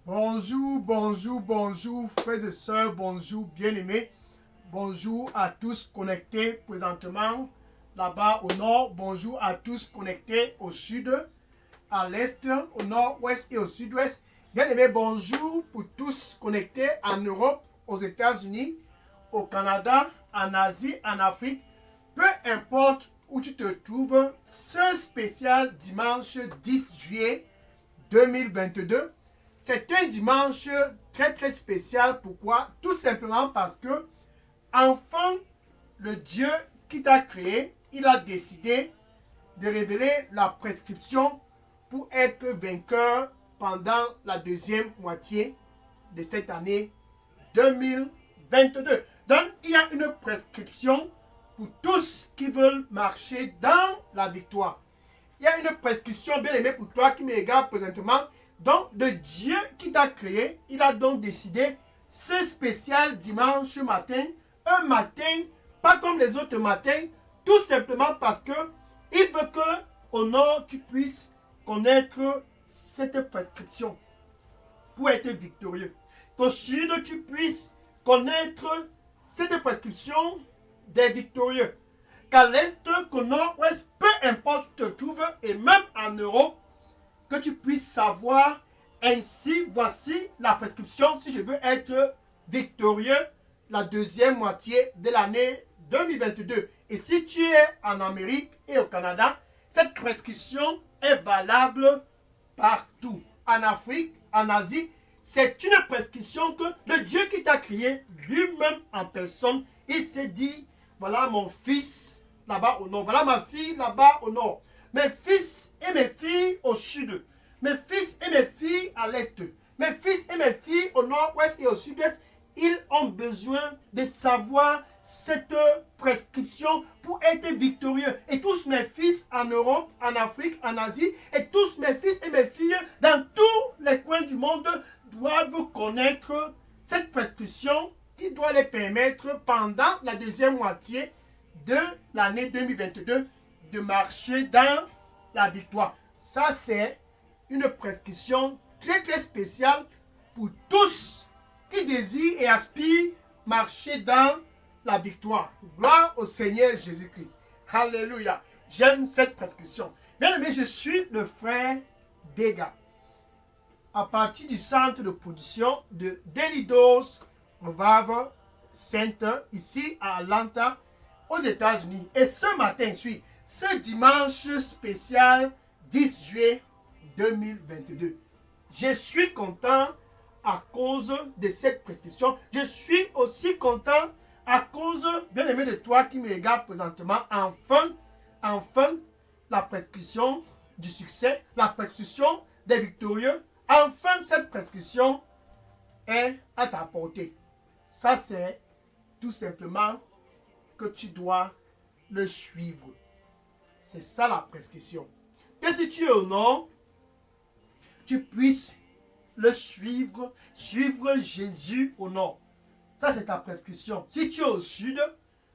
Bonjour, bonjour, bonjour, frères et sœurs, bonjour, bien-aimés. Bonjour à tous connectés présentement là-bas au nord. Bonjour à tous connectés au sud, à l'est, au nord-ouest et au sud-ouest. Bien-aimés, bonjour pour tous connectés en Europe, aux États-Unis, au Canada, en Asie, en Afrique. Peu importe où tu te trouves, ce spécial dimanche 10 juillet 2022. C'est un dimanche très très spécial. Pourquoi? Tout simplement parce que, enfin, le Dieu qui t'a créé, il a décidé de révéler la prescription pour être vainqueur pendant la deuxième moitié de cette année 2022. Donc, il y a une prescription pour tous qui veulent marcher dans la victoire. Il y a une prescription bien aimée pour toi qui me regarde présentement. Donc, le Dieu qui t'a créé, il a donc décidé ce spécial dimanche matin, un matin, pas comme les autres matins, tout simplement parce que il veut que, au nord, tu puisses connaître cette prescription pour être victorieux. Qu'au sud, tu puisses connaître cette prescription des victorieux. Qu'à l'est, qu'au nord-ouest, peu importe où tu te trouves, et même en Europe, que tu puisses savoir, ainsi, voici la prescription si je veux être victorieux la deuxième moitié de l'année 2022. Et si tu es en Amérique et au Canada, cette prescription est valable partout. En Afrique, en Asie, c'est une prescription que le Dieu qui t'a créé, lui-même en personne, il s'est dit, voilà mon fils là-bas au nord, voilà ma fille là-bas au nord, mes fils et mes filles au sud, mes fils et mes filles à l'est, mes fils et mes filles au nord-ouest et au sud-est, ils ont besoin de savoir cette prescription pour être victorieux. Et tous mes fils en Europe, en Afrique, en Asie, et tous mes fils et mes filles dans tous les coins du monde doivent connaître cette prescription qui doit les permettre pendant la deuxième moitié de l'année 2022 de marcher dans la victoire. Ça, c'est une prescription très très spéciale pour tous qui désirent et aspirent marcher dans la victoire. Gloire au Seigneur Jésus-Christ. Alléluia. J'aime cette prescription. Bien aimé, je suis le frère Dega. À partir du centre de production de Daily Dose Revival Center, ici à Atlanta, aux États-Unis. Et ce matin, ce dimanche spécial 10 juillet 2022. Je suis content à cause de cette prescription. Je suis aussi content à cause, bien aimé de toi qui me regarde présentement, enfin, la prescription du succès, la prescription des victorieux. Enfin, cette prescription est à ta portée. Ça, c'est tout simplement que tu dois le suivre. C'est ça la prescription. Que si tu es au nord, tu puisses le suivre Jésus au nord. Ça, c'est ta prescription. Si tu es au sud,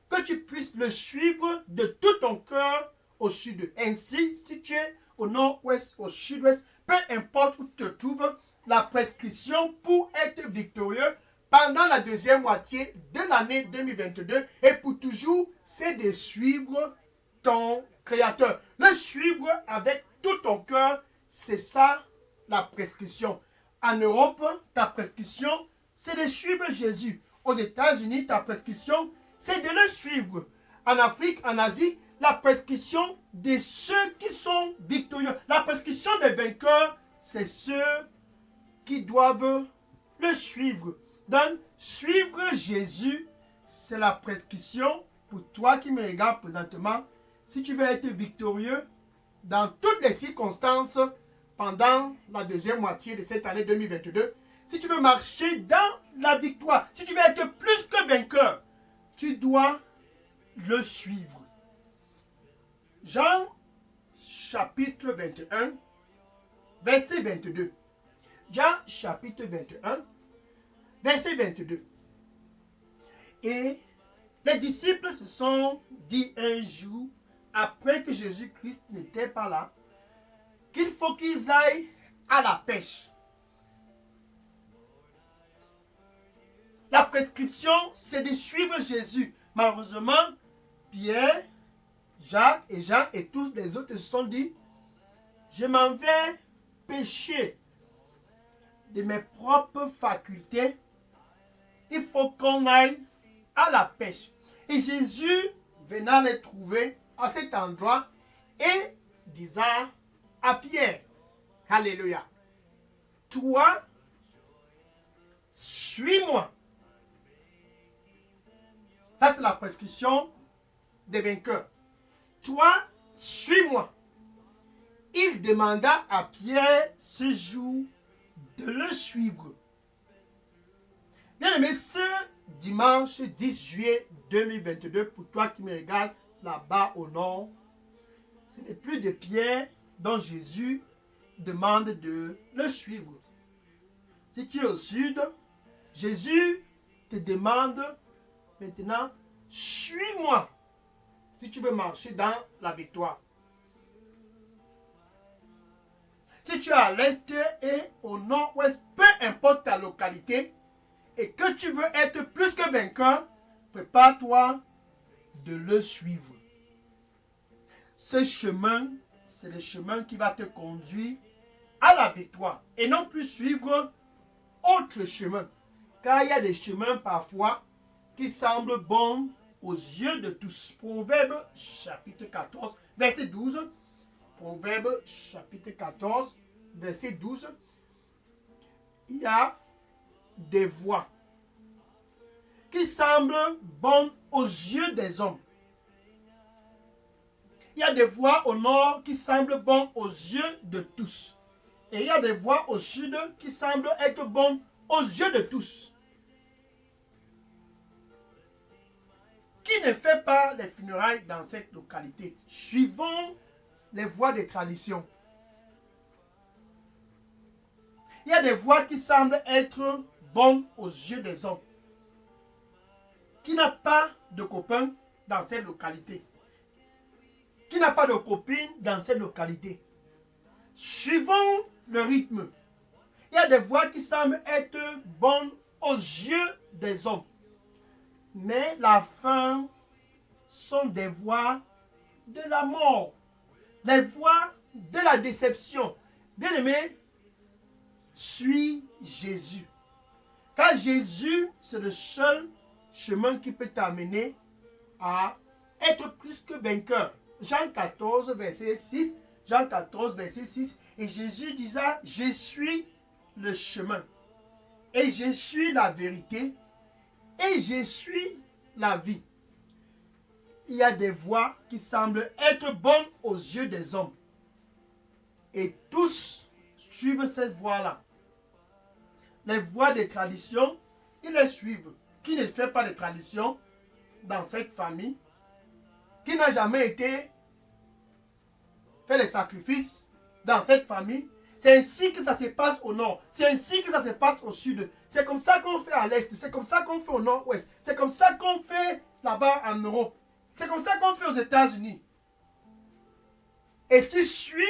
que tu puisses le suivre de tout ton cœur au sud. Ainsi, si tu es au nord-ouest, au sud-ouest, peu importe où tu te trouves, la prescription pour être victorieux pendant la deuxième moitié de l'année 2022 et pour toujours, c'est de suivre ton Créateur. Le suivre avec tout ton cœur, c'est ça la prescription. En Europe, ta prescription, c'est de suivre Jésus. Aux États-Unis, ta prescription, c'est de le suivre. En Afrique, en Asie, la prescription de ceux qui sont victorieux. La prescription des vainqueurs, c'est ceux qui doivent le suivre. Donc, suivre Jésus, c'est la prescription pour toi qui me regardes présentement. Si tu veux être victorieux dans toutes les circonstances pendant la deuxième moitié de cette année 2022, si tu veux marcher dans la victoire, si tu veux être plus que vainqueur, tu dois le suivre. Jean chapitre 21, verset 22. Jean chapitre 21, verset 22. Et les disciples se sont dit un jour, après que Jésus-Christ n'était pas là, qu'il faut qu'ils aillent à la pêche. La prescription, c'est de suivre Jésus. Malheureusement, Pierre, Jacques et Jean et tous les autres se sont dit, je m'en vais pécher de mes propres facultés. Il faut qu'on aille à la pêche. Et Jésus venant les trouver à cet endroit et disant à Pierre, alléluia, toi, suis-moi. Ça, c'est la prescription des vainqueurs. Toi, suis-moi. Il demanda à Pierre ce jour de le suivre. Bien aimé, ce dimanche 10 juillet 2022, pour toi qui me regardes là-bas au nord, ce n'est plus de Pierre dont Jésus demande de le suivre. Si tu es au sud, Jésus te demande maintenant, suis-moi si tu veux marcher dans la victoire. Si tu es à l'est et au nord-ouest, peu importe ta localité, et que tu veux être plus que vainqueur, prépare-toi de le suivre. Ce chemin, c'est le chemin qui va te conduire à la victoire et non plus suivre autre chemin. Car il y a des chemins parfois qui semblent bons aux yeux de tous. Proverbe chapitre 14, verset 12. Proverbe chapitre 14, verset 12. Il y a des voies qui semblent bonnes aux yeux des hommes. Il y a des voies au nord qui semblent bonnes aux yeux de tous. Et il y a des voies au sud qui semblent être bonnes aux yeux de tous. Qui ne fait pas les funérailles dans cette localité? Suivons les voies des traditions. Il y a des voies qui semblent être bonnes aux yeux des hommes. Qui n'a pas de copain dans cette localité? Qui n'a pas de copine dans cette localité? Suivons le rythme. Il y a des voies qui semblent être bonnes aux yeux des hommes. Mais la fin sont des voies de la mort. Les voies de la déception. Bien aimé, suis Jésus. Car Jésus, c'est le seul chemin qui peut t'amener à être plus que vainqueur. Jean 14, verset 6. Jean 14, verset 6. Et Jésus disait, je suis le chemin. Et je suis la vérité. Et je suis la vie. Il y a des voies qui semblent être bonnes aux yeux des hommes. Et tous suivent cette voie-là. Les voies des traditions, ils les suivent. Qui ne fait pas de traditions dans cette famille? Qui n'a jamais été fait les sacrifices dans cette famille? C'est ainsi que ça se passe au nord. C'est ainsi que ça se passe au sud. C'est comme ça qu'on fait à l'est. C'est comme ça qu'on fait au nord-ouest. C'est comme ça qu'on fait là-bas en Europe. C'est comme ça qu'on fait aux États-Unis. Et tu suis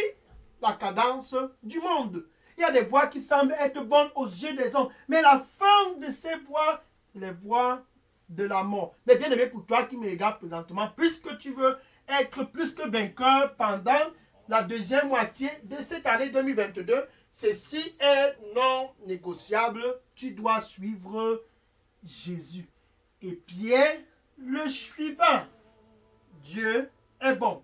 la cadence du monde. Il y a des voies qui semblent être bonnes aux yeux des hommes. Mais la fin de ces voies, c'est les voies de la mort. Mais bien aimé, pour toi qui me regardes présentement, puisque tu veux être plus que vainqueur pendant la deuxième moitié de cette année 2022, ceci est non négociable. Tu dois suivre Jésus. Et Pierre, le suivant, Dieu est bon.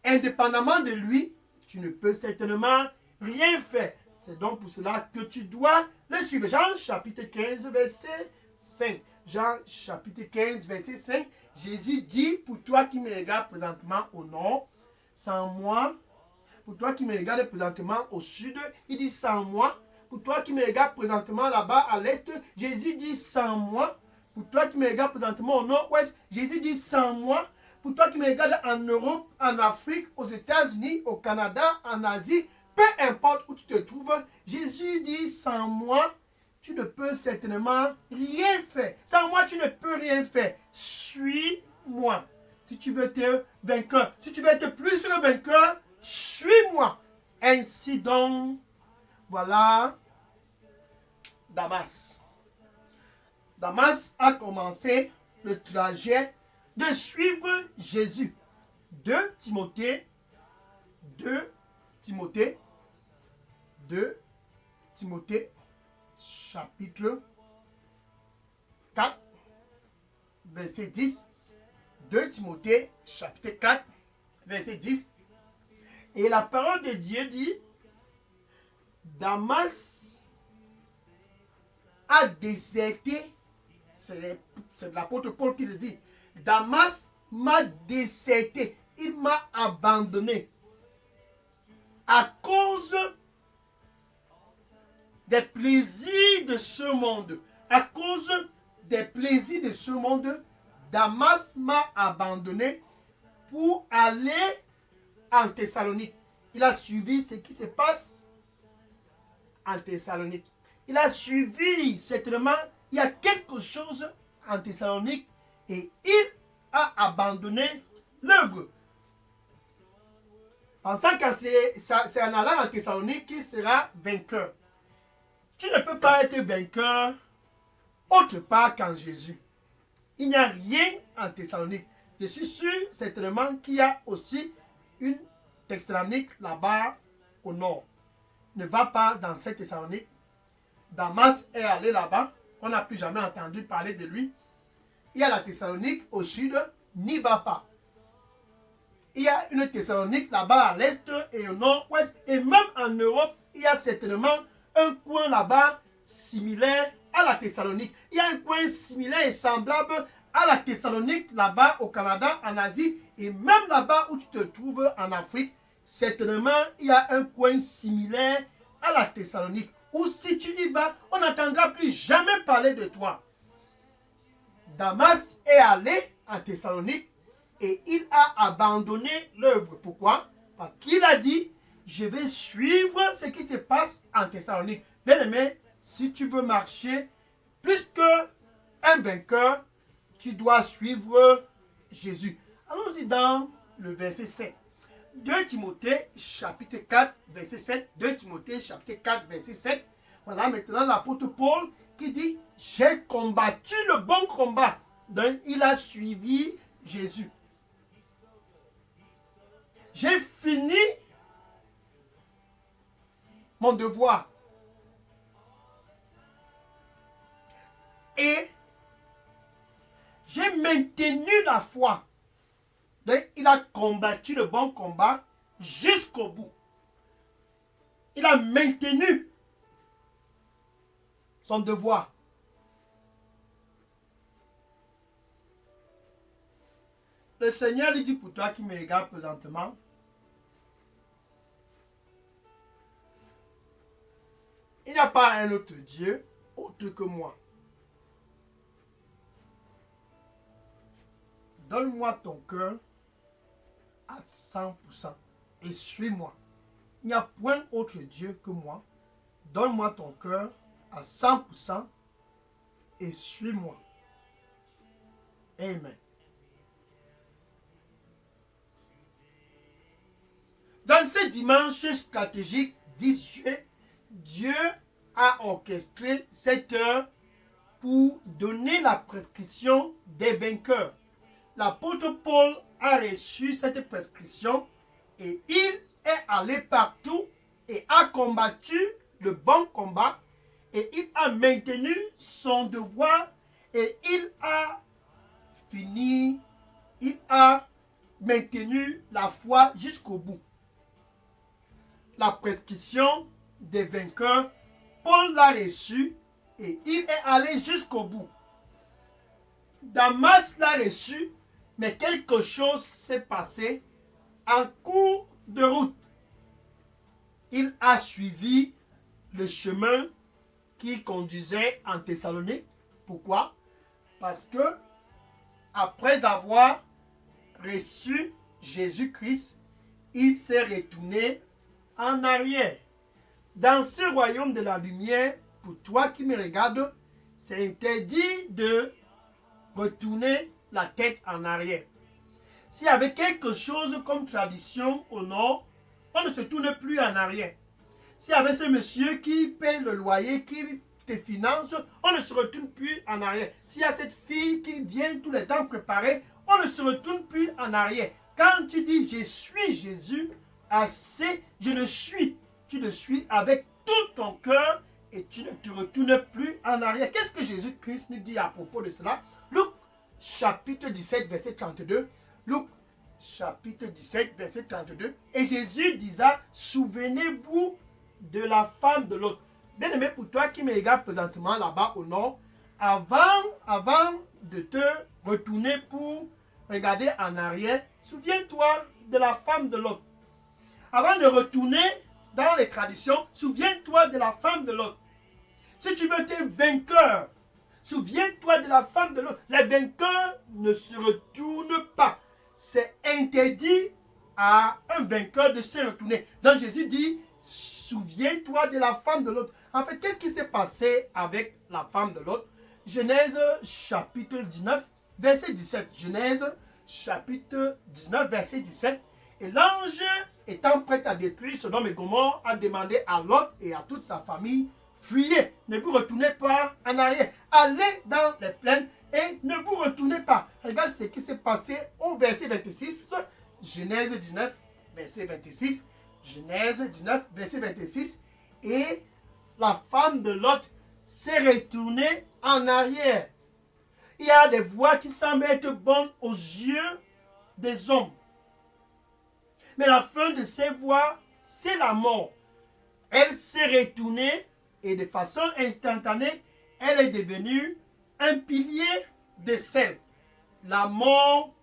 Indépendamment de lui, tu ne peux certainement rien faire. C'est donc pour cela que tu dois le suivre. Jean chapitre 15, verset 5. Jean chapitre 15, verset 5. Jésus dit, pour toi qui me regardes présentement au nord, sans moi. Pour toi qui me regardes présentement au sud, il dit sans moi. Pour toi qui me regardes présentement là-bas à l'est, Jésus dit sans moi. Pour toi qui me regardes présentement au nord-ouest, Jésus dit sans moi. Pour toi qui me regardes en Europe, en Afrique, aux États-Unis, au Canada, en Asie, peu importe où tu te trouves, Jésus dit sans moi, tu ne peux certainement rien faire. Sans moi, tu ne peux rien faire. Suis-moi. Si tu veux être vainqueur, si tu veux être plus que vainqueur, suis-moi. Ainsi donc, voilà Damas. Damas a commencé le trajet de suivre Jésus. 2 Timothée, chapitre 4, verset 10. 2 Timothée, chapitre 4, verset 10. Et la parole de Dieu dit, Damas a déserté, c'est l'apôtre Paul qui le dit, Damas m'a déserté, il m'a abandonné à cause des plaisirs de ce monde. À cause des plaisirs de ce monde, Damas m'a abandonné pour aller en Thessalonique. Il a suivi ce qui se passe en Thessalonique. Il a suivi certainement, il y a quelque chose en Thessalonique et il a abandonné l'œuvre. Pensant que c'est en allant en Thessalonique qu'il sera vainqueur. Tu ne peux pas être vainqueur autre part qu'en Jésus. Il n'y a rien en Thessalonique. Je suis sûr certainement qu'il y a aussi une Thessalonique là-bas au nord. Ne va pas dans cette Thessalonique. Damas est allé là-bas. On n'a plus jamais entendu parler de lui. Il y a la Thessalonique au sud. N'y va pas. Il y a une Thessalonique là-bas à l'est et au nord-ouest. Et même en Europe, il y a certainement un coin là-bas similaire à la Thessalonique. Il y a un coin similaire et semblable à la Thessalonique là-bas au Canada, en Asie. Et même là-bas où tu te trouves en Afrique, certainement il y a un coin similaire à la Thessalonique. Où si tu y vas, on n'entendra plus jamais parler de toi. Damas est allé en Thessalonique et il a abandonné l'œuvre. Pourquoi? Parce qu'il a dit, je vais suivre ce qui se passe en Thessalonique. Bien aimé, si tu veux marcher plus qu'un vainqueur, tu dois suivre Jésus. Allons-y dans le verset 7. 2 Timothée chapitre 4 verset 7. 2 Timothée chapitre 4 verset 7. Voilà maintenant l'apôtre Paul qui dit, j'ai combattu le bon combat. Donc il a suivi Jésus. J'ai fini mon devoir. Et j'ai maintenu la foi. Donc, il a combattu le bon combat jusqu'au bout. Il a maintenu son devoir. Le Seigneur lui dit pour toi qui me regarde présentement, il n'y a pas un autre Dieu autre que moi. Donne-moi ton cœur à 100% et suis-moi. Il n'y a point autre Dieu que moi. Donne-moi ton cœur à 100% et suis-moi. Amen. Dans ce dimanche stratégique 10 juillet, Dieu a orchestré cette heure pour donner la prescription des vainqueurs. L'apôtre Paul a reçu cette prescription et il est allé partout et a combattu le bon combat et il a maintenu son devoir et il a fini, il a maintenu la foi jusqu'au bout. La prescription des vainqueurs, Paul l'a reçue et il est allé jusqu'au bout. Damas l'a reçu, mais quelque chose s'est passé en cours de route. Il a suivi le chemin qui conduisait en Thessalonique. Pourquoi? Parce que après avoir reçu Jésus-Christ, il s'est retourné en arrière. Dans ce royaume de la lumière, pour toi qui me regardes, c'est interdit de retourner la tête en arrière. S'il y avait quelque chose comme tradition au nord, on ne se tourne plus en arrière. S'il y avait ce monsieur qui paye le loyer, qui tes finances, on ne se retourne plus en arrière. S'il y a cette fille qui vient tous les temps préparer, on ne se retourne plus en arrière. Quand tu dis je suis Jésus, assez, je le suis. Tu le suis avec tout ton cœur et tu ne te retournes plus en arrière. Qu'est-ce que Jésus-Christ nous dit à propos de cela? Luc chapitre 17, verset 32. Luc chapitre 17, verset 32. Et Jésus disait, souvenez-vous de la femme de l'autre. Bien aimé, pour toi qui me regarde présentement là-bas au nord, avant de te retourner pour regarder en arrière, souviens-toi de la femme de l'autre. Avant de retourner dans les traditions, souviens-toi de la femme de l'autre. Si tu veux être vainqueur, souviens-toi de la femme de l'autre. Les vainqueurs ne se retournent pas. C'est interdit à un vainqueur de se retourner. Donc Jésus dit, souviens-toi de la femme de l'autre. En fait, qu'est-ce qui s'est passé avec la femme de l'autre? Genèse chapitre 19, verset 17. Genèse chapitre 19, verset 17. Et l'ange, étant prêt à détruire Sodome et Gomorrhe, a demandé à Lot et à toute sa famille, fuyez, ne vous retournez pas en arrière. Allez dans les plaines et ne vous retournez pas. Regarde ce qui s'est passé au verset 26. Genèse 19, verset 26. Genèse 19, verset 26. Et la femme de Lot s'est retournée en arrière. Il y a des voies qui semblent être bonnes aux yeux des hommes. Mais la fin de ces voies, c'est la mort. Elle s'est retournée et de façon instantanée, elle est devenue un pilier de sel. La mort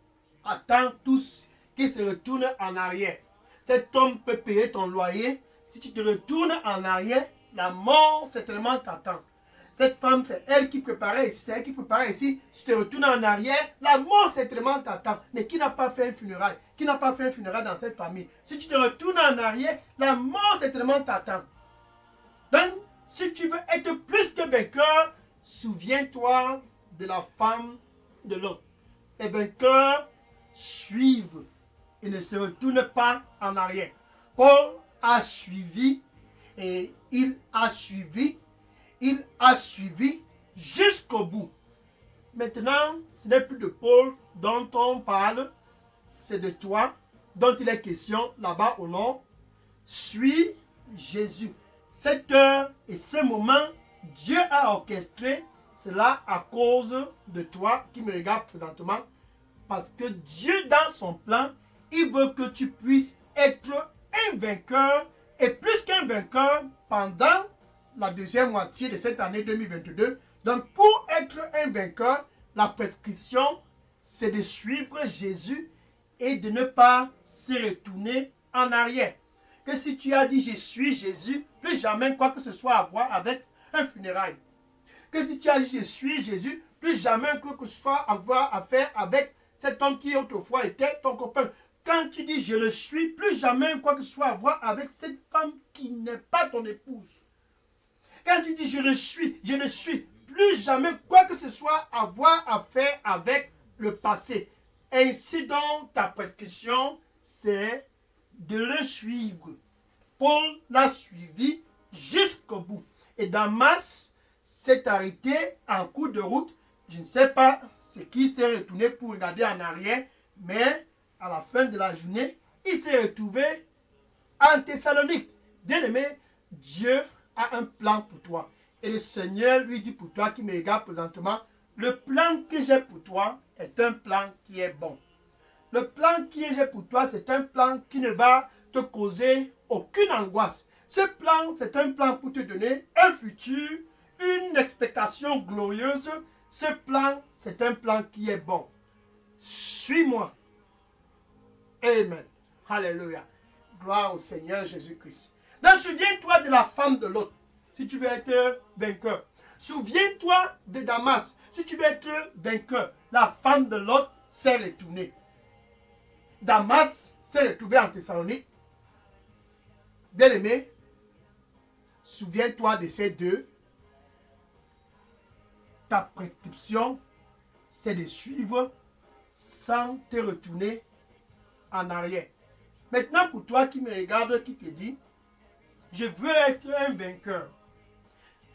attend tous qui se retournent en arrière. Cet homme peut payer ton loyer. Si tu te retournes en arrière, la mort certainement t'attend. Cette femme, c'est elle qui préparait ici, c'est elle qui préparait ici. Si tu te retournes en arrière, la mort certainement t'attend. Mais qui n'a pas fait un funérail? Qui n'a pas fait un funérail dans cette famille? Si tu te retournes en arrière, la mort certainement t'attend. Donc, si tu veux être plus que vainqueur, souviens-toi de la femme de l'autre. Les vainqueurs suivent et ne se retournent pas en arrière. Paul a suivi et il a suivi jusqu'au bout. Maintenant, ce n'est plus de Paul dont on parle, c'est de toi dont il est question là-bas au nord. Suis Jésus. Cette heure et ce moment, Dieu a orchestré cela à cause de toi qui me regarde présentement. Parce que Dieu, dans son plan, il veut que tu puisses être un vainqueur et plus qu'un vainqueur pendant la deuxième moitié de cette année 2022. Donc, pour être un vainqueur, la prescription, c'est de suivre Jésus et de ne pas se retourner en arrière. Que si tu as dit je suis Jésus, plus jamais quoi que ce soit à voir avec un funérail. Que si tu as dit je suis Jésus, plus jamais quoi que ce soit à voir à faire avec cet homme qui autrefois était ton copain. Quand tu dis je le suis, plus jamais quoi que ce soit à voir avec cette femme qui n'est pas ton épouse. Quand tu dis je le suis, plus jamais quoi que ce soit à voir à faire avec le passé. Ainsi donc, ta prescription, c'est de le suivre. Paul l'a suivi jusqu'au bout. Et Damas s'est arrêté en cours de route. Je ne sais pas ce qui s'est retourné pour regarder en arrière, mais à la fin de la journée, il s'est retrouvé en Thessalonique. Bien aimé, Dieu a un plan pour toi. Et le Seigneur lui dit pour toi qui me regarde présentement, le plan que j'ai pour toi est un plan qui est bon. Le plan que j'ai pour toi, c'est un plan qui ne va te causer aucune angoisse. Ce plan, c'est un plan pour te donner un futur, une expectation glorieuse. Ce plan, c'est un plan qui est bon. Suis-moi. Amen. Alléluia. Gloire au Seigneur Jésus-Christ. Donc, souviens-toi de la femme de l'autre, si tu veux être vainqueur. Souviens-toi de Damas, si tu veux être vainqueur. La femme de l'autre s'est retournée. Damas s'est retrouvé en Thessalonique. Bien-aimé, souviens-toi de ces deux. Ta prescription, c'est de suivre sans te retourner en arrière. Maintenant, pour toi qui me regarde, qui te dit, je veux être un vainqueur.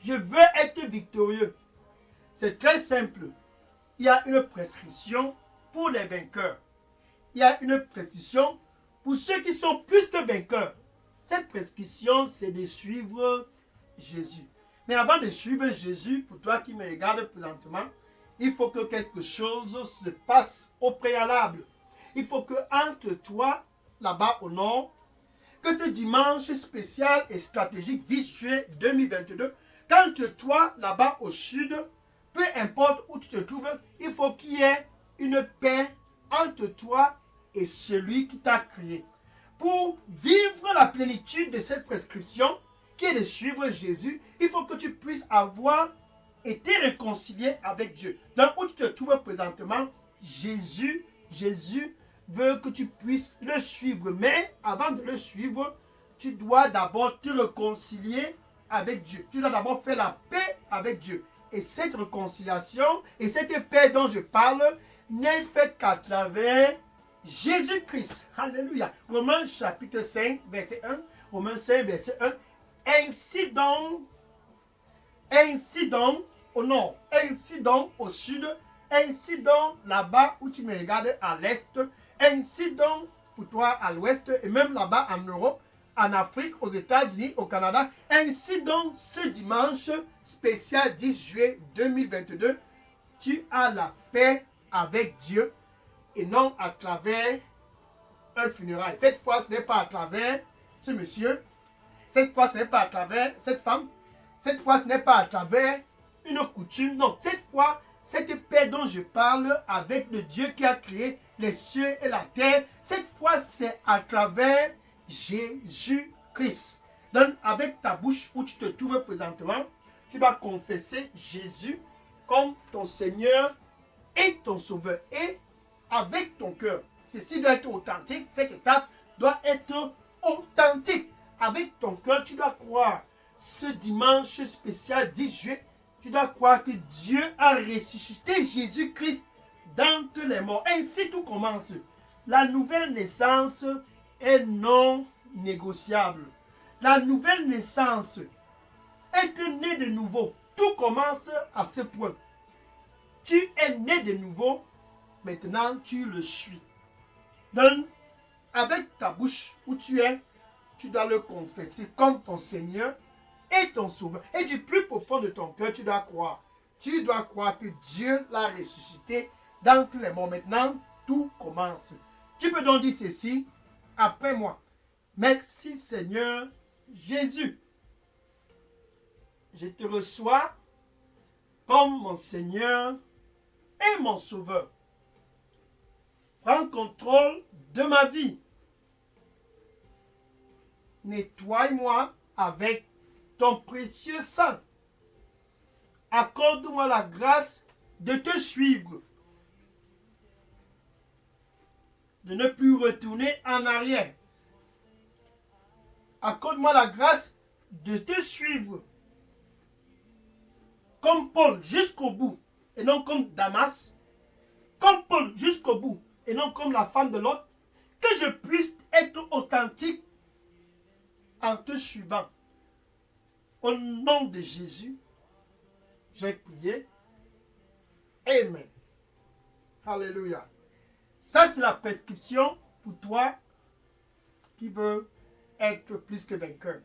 Je veux être victorieux. C'est très simple. Il y a une prescription pour les vainqueurs. Il y a une prescription pour ceux qui sont plus que vainqueurs. Cette prescription, c'est de suivre Jésus. Mais avant de suivre Jésus, pour toi qui me regardes présentement, il faut que quelque chose se passe au préalable. Il faut que entre toi, là-bas au nord, que ce dimanche spécial et stratégique 10 juillet 2022, qu'entre toi, là-bas au sud, peu importe où tu te trouves, il faut qu'il y ait une paix entre toi et celui qui t'a créé. Pour vivre la plénitude de cette prescription, qui est de suivre Jésus, il faut que tu puisses avoir été réconcilié avec Dieu. Donc où tu te trouves présentement, Jésus veut que tu puisses le suivre. Mais avant de le suivre, tu dois d'abord te réconcilier avec Dieu. Tu dois d'abord faire la paix avec Dieu. Et cette réconciliation et cette paix dont je parle n'est faite qu'à travers Jésus-Christ. Alléluia. Romains chapitre 5, verset 1. Romains 5, verset 1. Ainsi donc au nord, ainsi donc au sud, ainsi donc là-bas où tu me regardes à l'est, ainsi donc pour toi à l'ouest et même là-bas en Europe, en Afrique, aux États-Unis, au Canada. Ainsi donc ce dimanche spécial 10 juillet 2022, tu as la paix avec Dieu et non à travers un funérail. Cette fois, ce n'est pas à travers ce monsieur. Cette fois, ce n'est pas à travers cette femme. Cette fois, ce n'est pas à travers une coutume. Non, cette fois, cette paix dont je parle avec le Dieu qui a créé les cieux et la terre, cette fois, c'est à travers Jésus-Christ. Donc, avec ta bouche où tu te trouves présentement, tu vas confesser Jésus comme ton Seigneur et ton Sauveur. Et avec ton cœur, ceci doit être authentique. Cette étape doit être authentique. Avec ton cœur, tu dois croire. Ce dimanche spécial 10 juillet, tu dois croire que Dieu a ressuscité Jésus-Christ d'entre les morts. Ainsi tout commence. La nouvelle naissance est non négociable. La nouvelle naissance, être né de nouveau, tout commence à ce point. Tu es né de nouveau, maintenant tu le suis. Donc, avec ta bouche où tu es, tu dois le confesser comme ton Seigneur et ton Sauveur. Et du plus profond de ton cœur, tu dois croire. Tu dois croire que Dieu l'a ressuscité d'entre les morts. Maintenant, tout commence. Tu peux donc dire ceci après moi. Merci Seigneur Jésus. Je te reçois comme mon Seigneur et mon Sauveur. Prends contrôle de ma vie. Nettoie-moi avec ton précieux sang. Accorde-moi la grâce de te suivre. De ne plus retourner en arrière. Accorde-moi la grâce de te suivre. Comme Paul jusqu'au bout et non comme Damas. Comme Paul jusqu'au bout et non comme la femme de l'autre. Que je puisse être authentique en te suivant. Au nom de Jésus, j'ai prié. Amen. Alléluia. Ça, c'est la prescription pour toi qui veut être plus que vainqueur.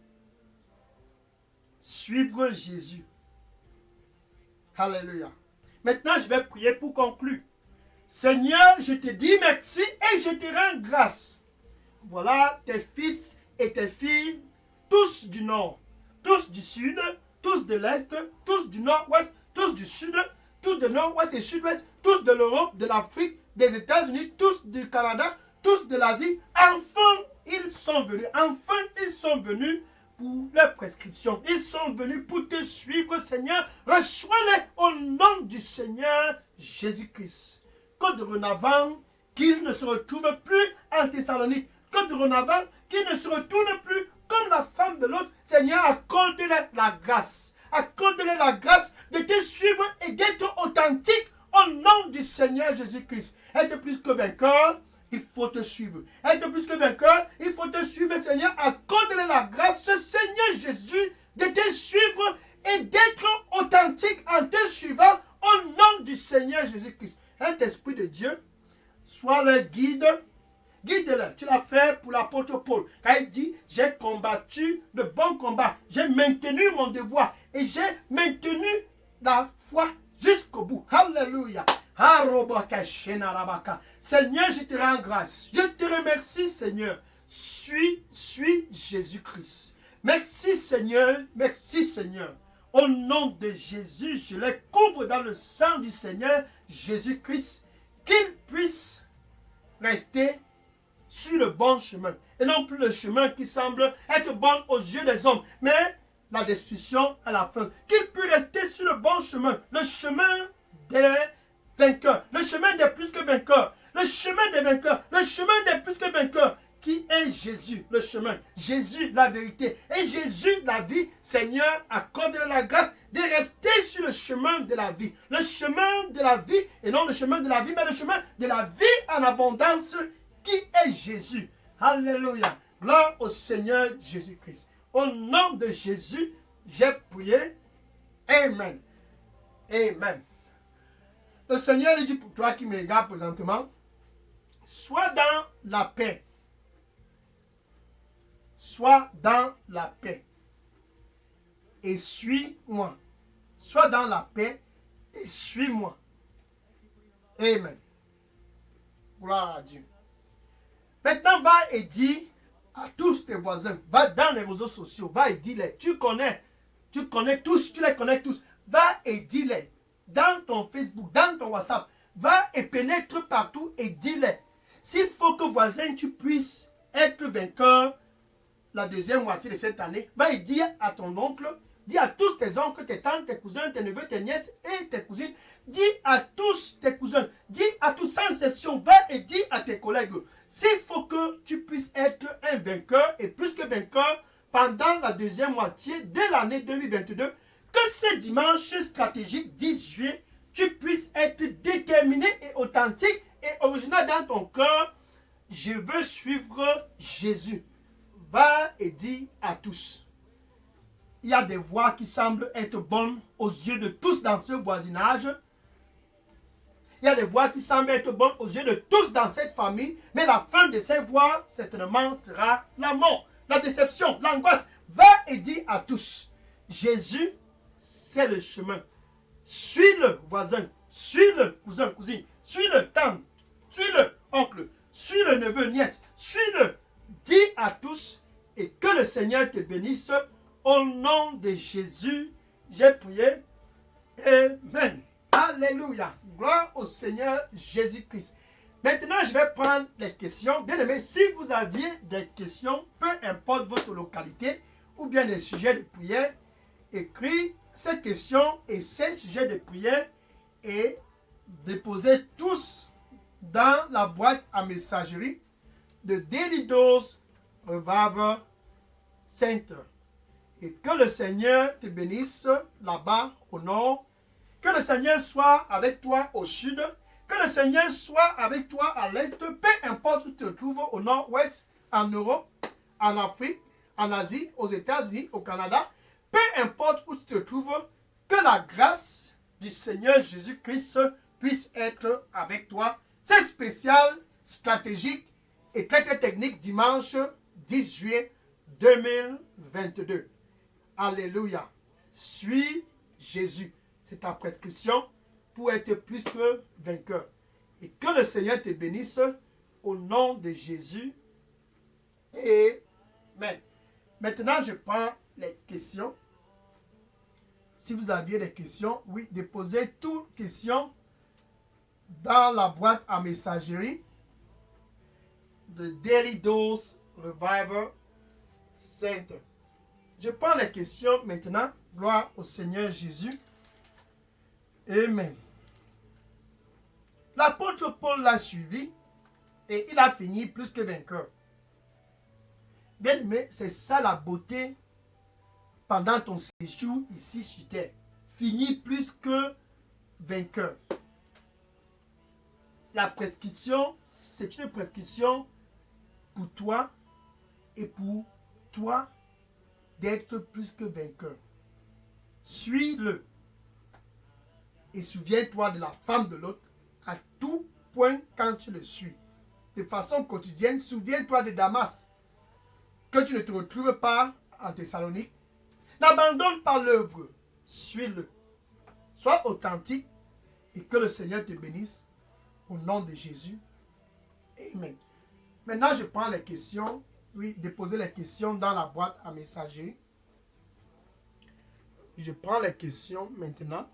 Suivre Jésus. Alléluia. Maintenant, je vais prier pour conclure. Seigneur, je te dis merci et je te rends grâce. Voilà tes fils et tes filles, tous du nord, tous du sud, tous de l'est, tous du nord-ouest, tous du sud, tous de nord-ouest et sud-ouest, tous de l'Europe, de l'Afrique, des États-Unis, tous du Canada, tous de l'Asie. Enfin, ils sont venus. Enfin, ils sont venus pour leur prescription. Ils sont venus pour te suivre, Seigneur. Reçois-les au nom du Seigneur Jésus-Christ. Que dorénavant, qu'ils ne se retrouvent plus en Thessalonique. Que dorénavant, qu'ils ne se retournent plus comme la femme de l'autre. Seigneur, accorde-les la grâce. Accorde-les la grâce de te suivre et d'être authentique au nom du Seigneur Jésus-Christ. Être plus que vainqueur, il faut te suivre. Être plus que vainqueur, il faut te suivre, Seigneur. Accorde-les la grâce, Seigneur Jésus, de te suivre et d'être leur guide. Guide-les. Tu l'as fait pour l'apôtre Paul. Quand il dit, j'ai combattu le bon combat. J'ai maintenu mon devoir. Et j'ai maintenu la foi jusqu'au bout. Alléluia. Seigneur, je te rends grâce. Je te remercie, Seigneur. Suis Jésus-Christ. Merci, Seigneur. Merci, Seigneur. Au nom de Jésus, je les couvre dans le sang du Seigneur Jésus-Christ. Qu'ils puissent rester sur le bon chemin. Et non plus le chemin qui semble être bon aux yeux des hommes. Mais la destruction à la fin. Qu'ils puissent rester sur le bon chemin. Le chemin des vainqueurs. Le chemin des plus que vainqueurs. Le chemin des vainqueurs. Le chemin des plus que vainqueurs. Qui est Jésus, le chemin. Jésus, la vérité. Et Jésus, la vie. Seigneur, accorde-leur la grâce de rester sur le chemin de la vie. Le chemin de la vie. Et non le chemin de la vie, mais le chemin de la vie en abondance. Qui est Jésus. Alléluia. Gloire au Seigneur Jésus-Christ. Au nom de Jésus, j'ai prié. Amen. Amen. Le Seigneur dit pour toi qui me regarde présentement, sois dans la paix. Sois dans la paix. Et suis-moi. Sois dans la paix et suis-moi. Amen. Gloire à Dieu. Maintenant, va et dis à tous tes voisins, va dans les réseaux sociaux, va et dis-les, tu connais tous, tu les connais tous, va et dis-les, dans ton Facebook, dans ton WhatsApp, va et pénètre partout et dis-les. S'il faut que voisin, tu puisses être vainqueur la deuxième moitié de cette année, va et dire à ton oncle, dis à tous tes oncles, tes tantes, tes cousins, tes neveux, tes nièces et tes cousines, dis à tous tes cousins, dis à tous sans exception, va et dis à tes collègues, s'il faut que tu puisses être un vainqueur et plus que vainqueur pendant la deuxième moitié de l'année 2022, que ce dimanche stratégique 10 juillet, tu puisses être déterminé et authentique et original dans ton cœur. Je veux suivre Jésus. Va et dis à tous. Il y a des voix qui semblent être bonnes aux yeux de tous dans ce voisinage. Il y a des voix qui semblent être bonnes aux yeux de tous dans cette famille. Mais la fin de ces voix, certainement, sera la mort, la déception, l'angoisse. Va et dis à tous. Jésus, c'est le chemin. Suis le voisin, suis le cousin, cousine, suis le tante, suis le oncle, suis le neveu, nièce, suis-le. Dis à tous et que le Seigneur te bénisse. Au nom de Jésus, j'ai prié. Amen. Alléluia. Gloire au Seigneur Jésus-Christ. Maintenant, je vais prendre les questions. Bien aimés, si vous aviez des questions, peu importe votre localité, ou bien des sujets de prière, écrivez ces questions et ces sujets de prière et déposez tous dans la boîte à messagerie de Daily Dose Revival Center. Et que le Seigneur te bénisse là-bas au nord. Que le Seigneur soit avec toi au sud. Que le Seigneur soit avec toi à l'est. Peu importe où tu te trouves, au nord-ouest, en Europe, en Afrique, en Asie, aux États-Unis, au Canada. Peu importe où tu te trouves, que la grâce du Seigneur Jésus-Christ puisse être avec toi. C'est spécial, stratégique et très très technique dimanche 10 juillet 2022. Alléluia. Suis Jésus. C'est ta prescription pour être plus que vainqueur. Et que le Seigneur te bénisse au nom de Jésus. Amen. Maintenant, je prends les questions. Si vous aviez des questions, oui, déposez toutes questions dans la boîte à messagerie de Daily Dose Revival Center. Je prends les questions maintenant. Gloire au Seigneur Jésus. Amen. L'apôtre Paul l'a suivi et il a fini plus que vainqueur. Bien aimé, c'est ça la beauté pendant ton séjour ici sur terre. Fini plus que vainqueur. La prescription, c'est une prescription pour toi et pour toi d'être plus que vainqueur. Suis-le. Et souviens-toi de la femme de l'autre à tout point quand tu le suis. de façon quotidienne, souviens-toi de Damas, que tu ne te retrouves pas en Thessalonique. N'abandonne pas l'œuvre, suis-le. Sois authentique et que le Seigneur te bénisse au nom de Jésus. Amen. Maintenant, je prends les questions. Oui, déposez les questions dans la boîte à messager. Je prends les questions maintenant.